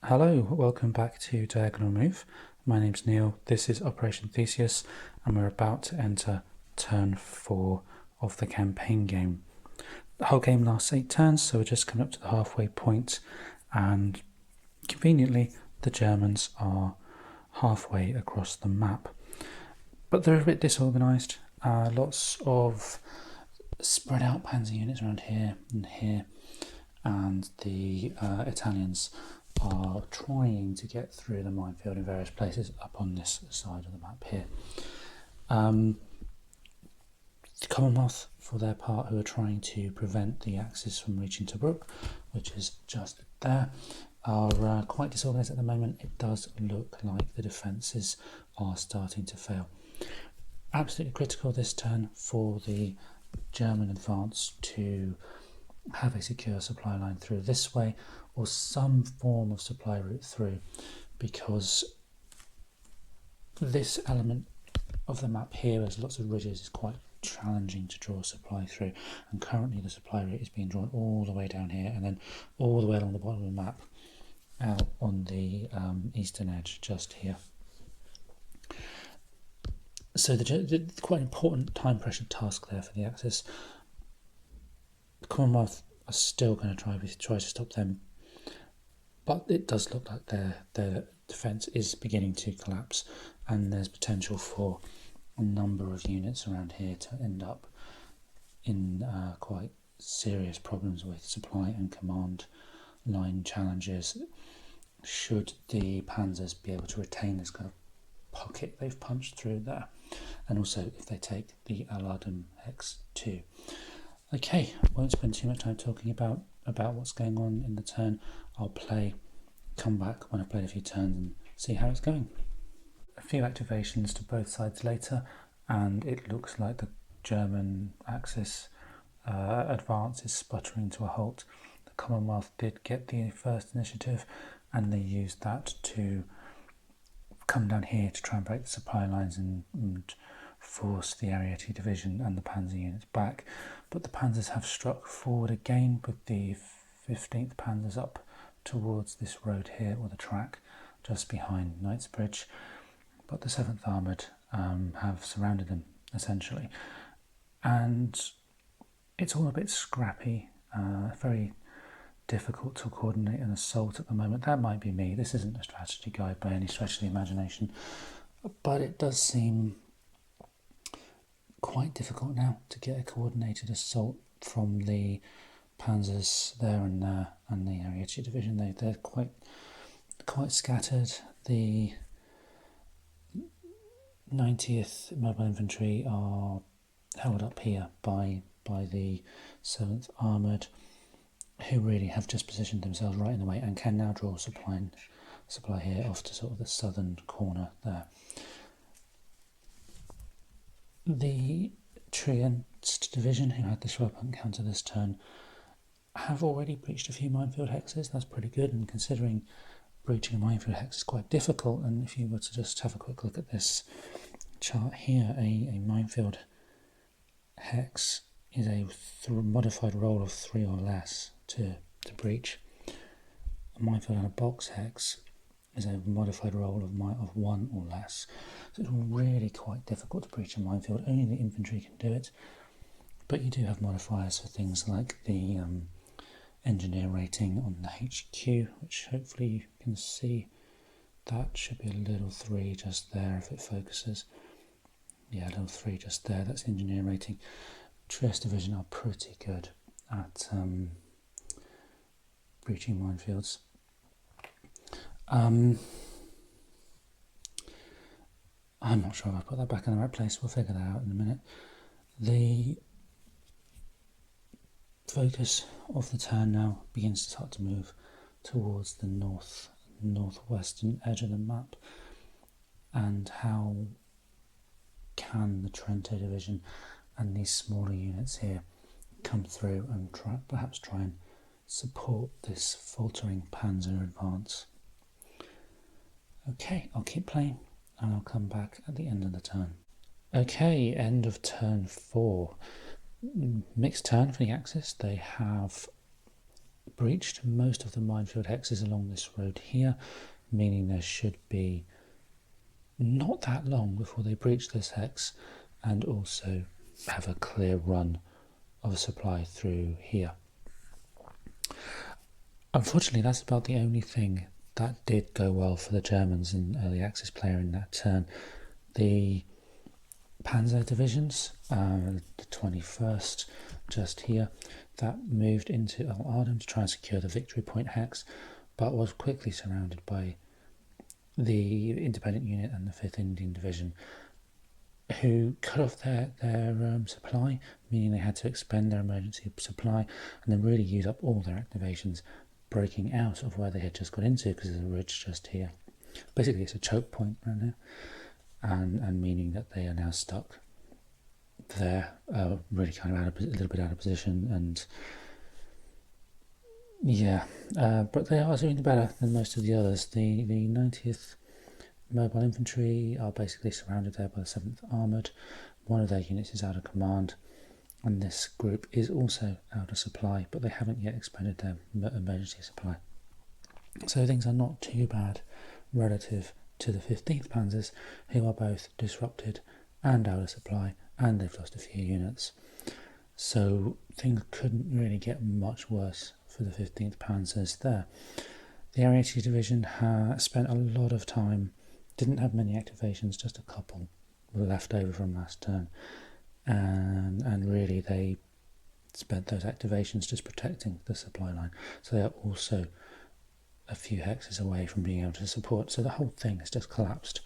Hello, welcome back to Diagonal Move. My name's Neil, this is Operation Theseus, and we're about to enter turn 4 of the campaign game. The whole game lasts 8 turns, so we're just coming up to the halfway point, and conveniently the Germans are halfway across the map. But they're a bit disorganised, lots of spread out panzer units around here and here, and the Italians are trying to get through the minefield in various places up on this side of the map here. The Commonwealth, for their part, who are trying to prevent the Axis from reaching Tobruk, which is just there, are quite disorganised at the moment. It does look like the defences are starting to fail. Absolutely critical this turn for the German advance to have a secure supply line through this way or some form of supply route through, because this element of the map here, there's lots of ridges, is quite challenging to draw supply through, and currently the supply route is being drawn all the way down here and then all the way along the bottom of the map out on the eastern edge just here. So the quite important time pressure task there for the Axis. The Commonwealth are still going to try to stop them, but it does look like their defence is beginning to collapse, and there's potential for a number of units around here to end up in quite serious problems with supply and command line challenges should the panzers be able to retain this kind of pocket they've punched through there, and also if they take the Aladum hex too. Okay, won't spend too much time talking about what's going on in the turn. I'll come back when I've played a few turns and see how it's going. A few activations to both sides later, and it looks like the German Axis advance is sputtering to a halt. The Commonwealth did get the first initiative, and they used that to come down here to try and break the supply lines and force the Ariete division and the panzer units back. But the panzers have struck forward again with the 15th panzers up towards this road here, or the track just behind Knightsbridge. But the 7th Armoured have surrounded them essentially, and it's all a bit scrappy, very difficult to coordinate an assault at the moment. That might be me, this isn't a strategy guide by any stretch of the imagination, but it does seem quite difficult now to get a coordinated assault from the panzers there and there and the Ariete division. They're quite scattered. The 90th Mobile Infantry are held up here by the 7th Armoured, who really have just positioned themselves right in the way and can now draw supply here off to sort of the southern corner there. The Trieste division, who had the Schwerpunkt counter this turn, have already breached a few minefield hexes. That's pretty good, and considering breaching a minefield hex is quite difficult, and if you were to just have a quick look at this chart here, a minefield hex is a modified roll of 3 or less to breach. A minefield and a box hex is a modified roll of 1 or less. So it's really quite difficult to breach a minefield. Only the infantry can do it, but you do have modifiers for things like the engineer rating on the HQ, which hopefully you can see. That should be a little 3 just there if it focuses. Yeah, a little 3 just there, that's engineer rating. Trieste division are pretty good at breaching minefields. I'm not sure if I put that back in the right place. We'll figure that out in a minute. The focus of the turn now begins to start to move towards the northwestern edge of the map, and how can the Trento division and these smaller units here come through and perhaps try and support this faltering panzer advance. Okay, I'll keep playing and I'll come back at the end of the turn. Okay, end of turn 4. Mixed turn for the Axis. They have breached most of the minefield hexes along this road here, meaning there should be not that long before they breach this hex and also have a clear run of supply through here. Unfortunately, that's about the only thing that did go well for the Germans and early Axis player in that turn. The Panzer divisions, the 21st just here, that moved into Aachen to try and secure the victory point hex, but was quickly surrounded by the independent unit and the 5th Indian Division, who cut off their supply, meaning they had to expend their emergency supply and then really use up all their activations, breaking out of where they had just got into because there's a ridge just here. Basically, it's a choke point right now, and meaning that they are now stuck there, really kind of a little bit out of position, and yeah, but they are doing better than most of the others. The 90th Mobile Infantry are basically surrounded there by the 7th Armoured. One of their units is out of command, and this group is also out of supply, but they haven't yet expended their emergency supply. So things are not too bad relative to the 15th Panzers, who are both disrupted and out of supply, and they've lost a few units. So things couldn't really get much worse for the 15th Panzers there. The Area 80 Division spent a lot of time, didn't have many activations, just a couple were left over from last turn, and really they spent those activations just protecting the supply line. So they are also a few hexes away from being able to support. So the whole thing has just collapsed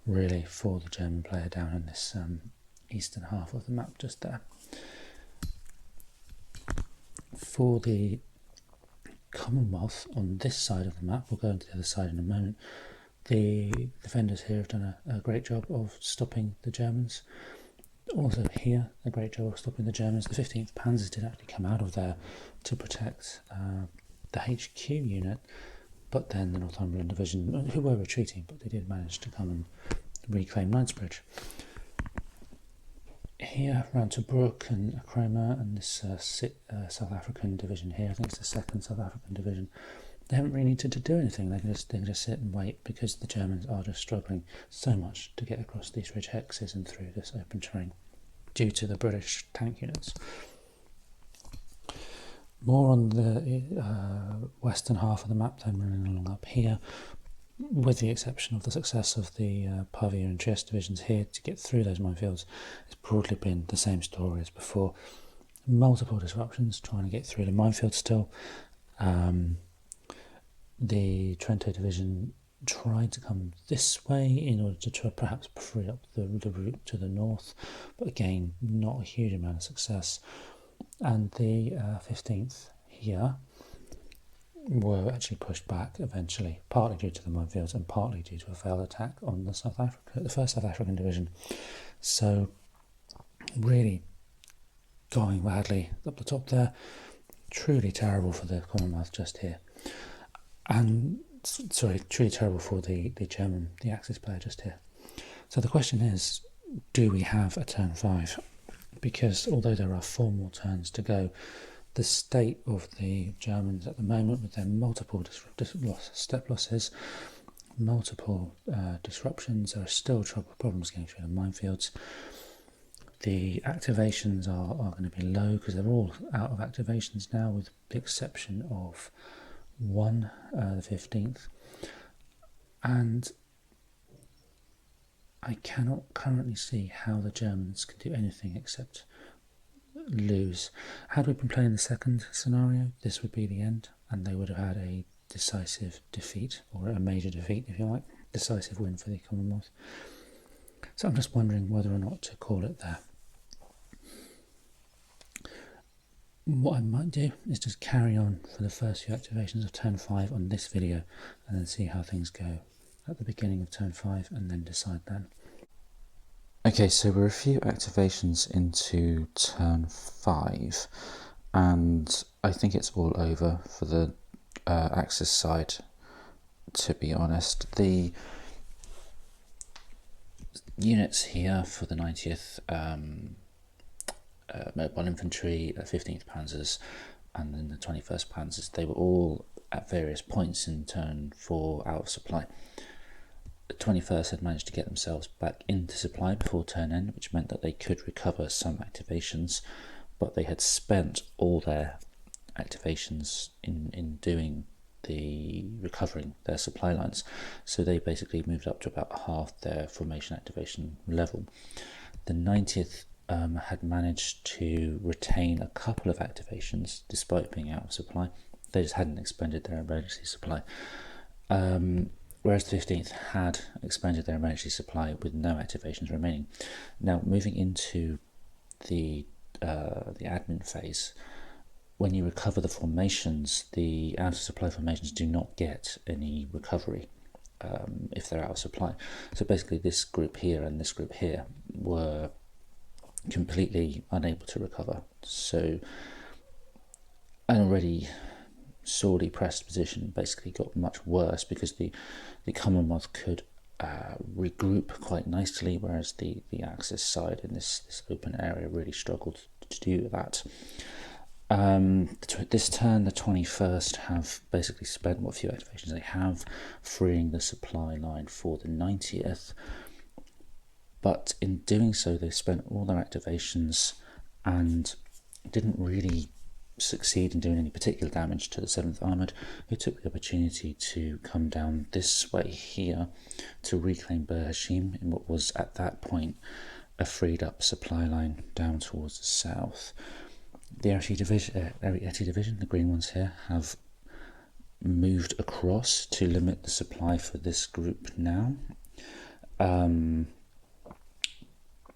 really for the German player down in this eastern half of the map just there. For the Commonwealth on this side of the map, we'll go into the other side in a moment, the defenders here have done a great job of stopping the Germans. Also here, a great job of stopping the Germans. The 15th Panzers did actually come out of there to protect the HQ unit, but then the Northumberland Division, who were retreating, but they did manage to come and reclaim Knightsbridge. Here, round to Brook and Cromer and this South African division here, I think it's the 2nd South African division, they haven't really needed to do anything. They can just sit and wait, because the Germans are just struggling so much to get across these ridge hexes and through this open terrain due to the British tank units. More on the western half of the map then, running along up here, with the exception of the success of the Pavia and Trieste divisions here to get through those minefields. It's broadly been the same story as before. Multiple disruptions trying to get through the minefield still. The Trento division tried to come this way in order to try perhaps free up the route to the north, but again, not a huge amount of success. And the 15th here were actually pushed back eventually, partly due to the minefields and partly due to a failed attack on the first South African division. So really going badly up the top there. Truly terrible for the Commonwealth just here. And sorry, truly terrible for the German, the Axis player just here. So the question is, do we have a turn 5? Because although there are 4 more turns to go, the state of the Germans at the moment, with their multiple step losses, multiple disruptions, there are still problems getting through the minefields. The activations are going to be low because they're all out of activations now, with the exception of one, the 15th. And I cannot currently see how the Germans can do anything except lose. Had we been playing the second scenario, this would be the end, and they would have had a decisive defeat, or a major defeat if you like, decisive win for the Commonwealth. So I'm just wondering whether or not to call it there. What I might do is just carry on for the first few activations of turn 5 on this video, and then see how things go at the beginning of turn 5, and then decide then. Okay, so we're a few activations into turn 5, and I think it's all over for the Axis side, to be honest. The units here for the 90th Mobile Infantry, 15th Panzers, and then the 21st Panzers, they were all at various points in turn 4 out of supply. The 21st had managed to get themselves back into supply before turn end, which meant that they could recover some activations, but they had spent all their activations in doing the recovering their supply lines, so they basically moved up to about half their formation activation level. The 90th had managed to retain a couple of activations despite being out of supply. They just hadn't expended their emergency supply, whereas the 15th had expended their emergency supply with no activations remaining. Now, moving into the admin phase, when you recover the formations, the out of supply formations do not get any recovery if they're out of supply. So basically this group here and this group here were completely unable to recover. So an already sorely pressed position basically got much worse because the Commonwealth could regroup quite nicely, whereas the Axis side in this open area really struggled to do that. This turn, the 21st have basically spent what few activations they have, freeing the supply line for the 90th. But in doing so, they spent all their activations and didn't really succeed in doing any particular damage to the 7th Armoured, who took the opportunity to come down this way here to reclaim Berhashim in what was at that point a freed up supply line down towards the south. The Ariete division, the green ones here, have moved across to limit the supply for this group now.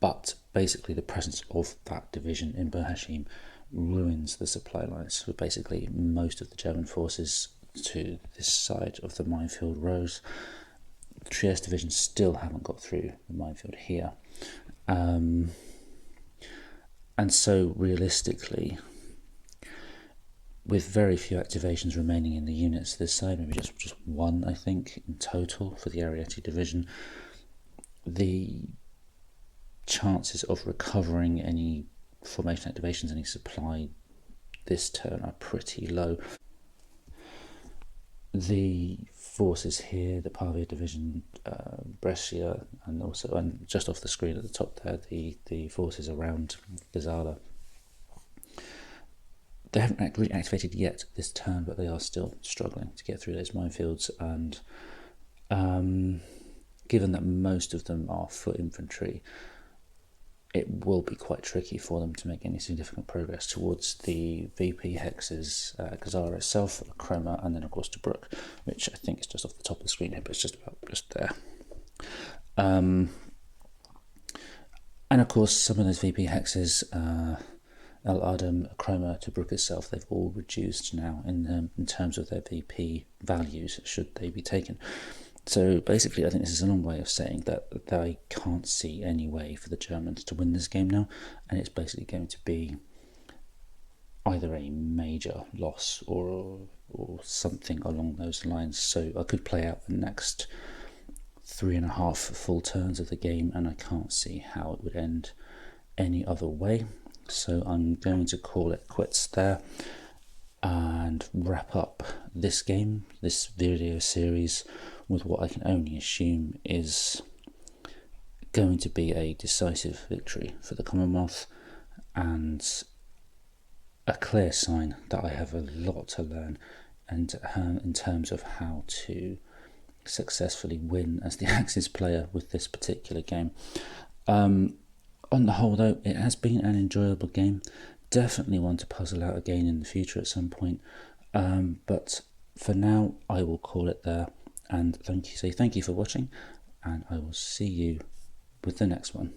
But basically the presence of that division in Berhashim ruins the supply lines. So basically most of the German forces to this side of the minefield rows. The Trieste division still haven't got through the minefield here. And so realistically, with very few activations remaining in the units this side, maybe just one I think in total for the Ariete division, the chances of recovering any formation activations, any supply this turn are pretty low. The forces here, the Pavia division, Brescia, and just off the screen at the top there, the forces around Gazala, they haven't really activated yet this turn, but they are still struggling to get through those minefields, and given that most of them are foot infantry, it will be quite tricky for them to make any significant progress towards the VP hexes, Gazala itself, Chroma, and then of course Tobruk, which I think is just off the top of the screen here, but it's just there. And of course some of those VP hexes, El Adam, Chroma, Tobruk itself, they've all reduced now in terms of their VP values, should they be taken. So basically, I think this is a long way of saying that they can't see any way for the Germans to win this game now, and it's basically going to be either a major loss or something along those lines. So I could play out the next 3.5 full turns of the game, and I can't see how it would end any other way. So I'm going to call it quits there and wrap up this game, this video series, with what I can only assume is going to be a decisive victory for the Commonwealth, and a clear sign that I have a lot to learn and in terms of how to successfully win as the Axis player with this particular game. On the whole though, it has been an enjoyable game, definitely one to puzzle out again in the future at some point, but for now I will call it there. And thank you for watching, and I will see you with the next one.